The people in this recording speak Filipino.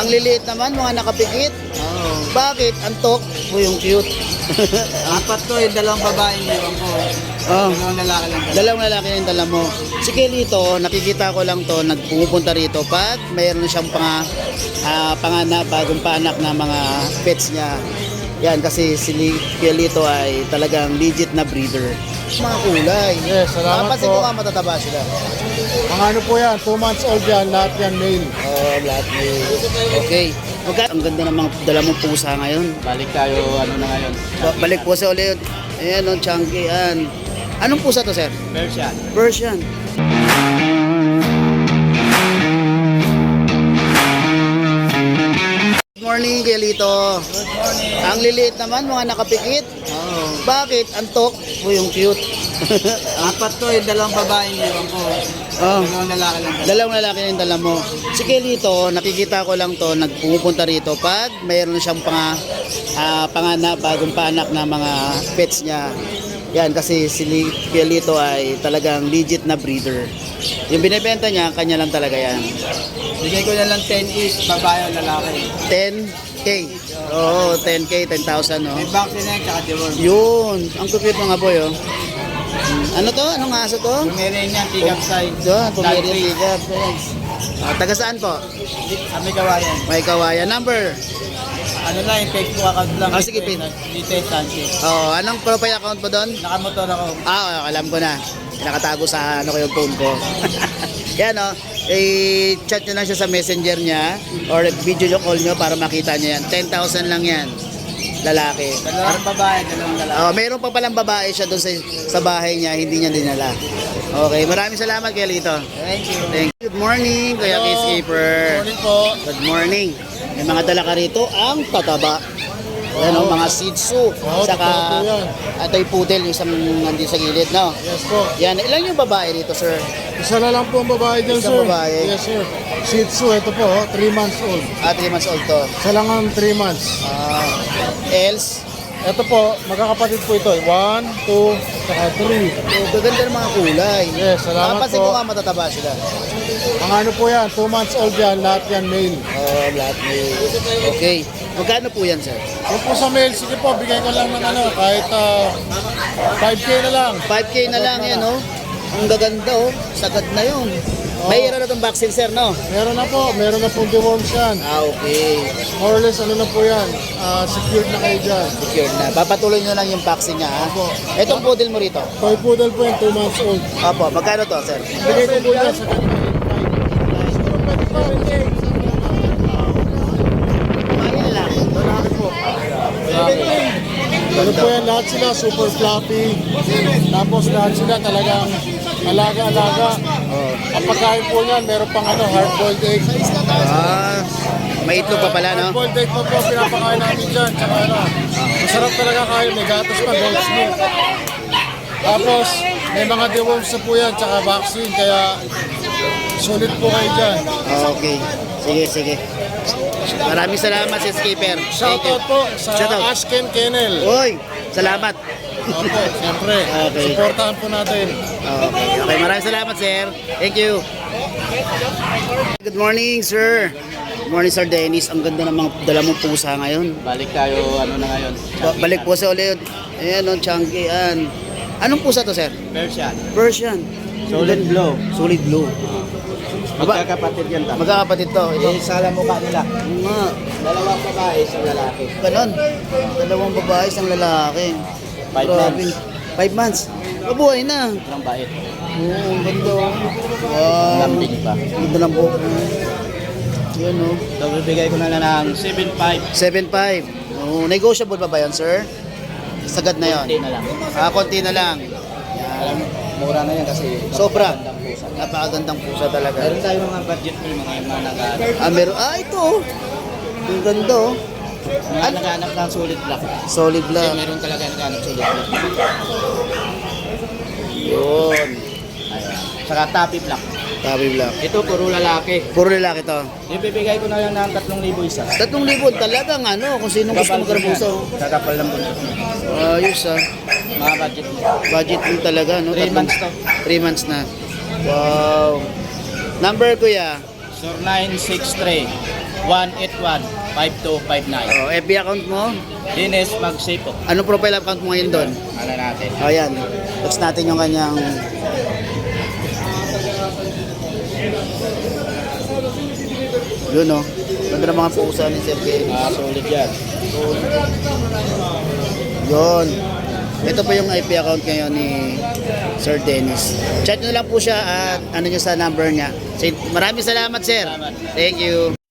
Ang liliit naman, mga nakapikit. Oo. Bakit? Antok o yung cute? Apat to, yung dalawang babae niwan ko. Oh. Dalawang lalaki lang. Dalawang lalaki na yung dala mo. Si Kelito, nakikita ko lang to, nagpupunta rito pag mayroon siyang panganak, bagong paanak na mga pets niya. Yan, kasi si Kelito ay talagang legit na breeder. Mga kulay. Yes, salamat Napansin po. ko nga matataba sila. Ang ano po yan, 2 months old yan, lahat yan male. Oh, lahat may... Okay. Ang ganda ng mga dala mong pusa ngayon. Balik tayo, ano na ngayon? Balik po sa ulit. Ayan, oh, chunky. Yan. Anong pusa to, sir? Persian. Persian. Good morning, Kelito. Good morning. Ang liliit naman, mga nakapikit. Oo. Bakit? Antok o yung cute? Apat to, yung dalawang babae niwan ko. Oh. Dalawang lalaki lang. Dalawang lalaki na yung dala mo. Si Kelito, nakikita ko lang to, nagpupunta rito pag mayroon siyang panganak, bagong paanak na mga pets niya. Yan, kasi si Kelito ay talagang legit na breeder. Yung binibenta niya, kanya lang talaga yan. Bigay ko na lang 10 each, babae o lalaki. 10K. Oo, 10K, 10,000, no? May vaccine na yan, tsaka deworm. Yun, ang cute mga boy, oh. Ano to? Anong aso to? Pomeranian yan, tigap size. Yun, Pomeranian Tigap. Taga saan po? Sa may kawayan. May kawayan. Number? Ano lang, yung Facebook account lang. Ah, sige, Pin. Dito Sanchez. Oh, anong profile account mo doon? Nakamotor ako. Alam ko na. Nakatago sa ano ko yung phone ko. Yan, oh. I-chat nyo lang siya sa messenger niya or video call nyo para makita nyo yan. 10,000 lang yan. Lalaki. Dalawang babae, dalawang lalaki. Oh, mayroon pa palang babae siya doon sa bahay niya, hindi niya dinala. Okay, maraming salamat kay Lito. Thank you. Thank you. Good morning, Kuya Hello. Keeper. Morning po. Good morning. May mga dala ka rito, ang tataba. Yan o, mga Shih Tzu. Oo, Saka, totoo po yan. ito yung poodle, yung isang nandito sa gilid, no? Yes po. Yan, ilan yung babae rito, sir? Isa na lang po ang babae dyan, Isang sir. babae. Yes, sir. Shih Tzu, ito po, 3 months old. 3 months old to. Isa lang ang 3 months. Else, Ito po, magkakapatid po ito. 1, 2, saka 3. gaganda ng mga kulay. Yes, salamat Napansin po. ko nga matataba sila. Ang ano po yan, 2 months old yan, lahat yan male. Lahat may... Okay. Magkano po yan, sir? Yung po sa male, sige po, bigay ko lang ng ano, kahit 5K na lang. 5K na lang yan, oh. Ang gaganda, oh. Sagad na yun. Mayroon na itong vaccine, sir, no? Meron na pong deworms yan. Okay. More or less, ano na po yan, secured na kayo dyan. Secured na. Papatuloy nyo lang yung vaccine niya, ha? Opo. Itong poodle mo rito. Toy poodle po yan, 2 months old. Opo, magkano to, sir? Bigay ko po yan sa Ayun lang. lalaki po. Ano po yan, lahat sila super fluffy. Tapos lahat sila talagang alaga-alaga. Ang pagkain po niyan, meron pang ano, hard-boiled egg. May itlog pa pala, no? Hard-boiled egg po po, pinapakain namin dyan. Tsaka ano, masarap talaga kain, may gatas pa, goat's milk. Tapos, may mga deworms na po yan, tsaka vaccine, kaya solid po kayo dyan. Okay. Sige, sige. Maraming salamat, si Skipper. Shoutout po sa Shoutout. Ashken Kennel. Uy, salamat. Opo, siyempre. Okay. Supportahan po natin. Okay, okay. Maraming salamat, sir. Thank you. Good morning, sir. Good morning, Sir Dennis. Ang ganda ng mga dala mong pusa ngayon. Balik tayo, ano na ngayon? Balik po sa ulit. Ayan, oh, chunky. Yan. Anong pusa to, sir? Persian. Persian. Solid blue. Solid blue. Magkakapatid yan ta. Magkakapatid to. Ito. Sala mukha nila. Nga. Dalawang babae, isang lalaki. Ganon. Dalawang babae, isang lalaki. 5 months. 5 months. Mabuhay na. Ang bait. Oo, ang ganda. Wow. Lambing pa. Ganda ng buhok. Yan, oh. So, bibigay ko na lang ng 7.5. 7.5. Oh, negotiable pa ba yan, sir? Sagad na yon. Konti na lang. Konti na lang. Alam, mura na yan kasi Sobra. magandang pusa. Napakagandang pusa talaga. Meron tayo mga budget po yung mga nag-aanap. Meron. Ito, oh. Ang ganda, oh. Mga nag-aanap ng solid black. Solid Kasi black. meron talaga nag-aanap solid black. Yun. Ayan. Saka tappy black. Tabi black. Ito, puro lalaki. Puro lalaki to. Ibibigay ko na lang ng 3,000 isa. 3,000 talagang ano, kung sino gusto magkarbuso. Kakapal lang po. Ayos, ah. Mga budget mo. Budget mo talaga, no? 3 months to. 3 months na. Wow. Number, kuya? 0963-181-5259. Oh, FB account mo? Dines Magsipo. Anong profile account mo ngayon doon? Ano natin? O yan, text natin yung kanyang yun o, ganda ng mga pusa ni Sir Dennis. Solid yan. Yun. Ito po yung IP account ngayon ni Sir Dennis. Chat nyo lang po siya at ano nyo sa number niya. Maraming salamat, sir. Salamat. Thank you.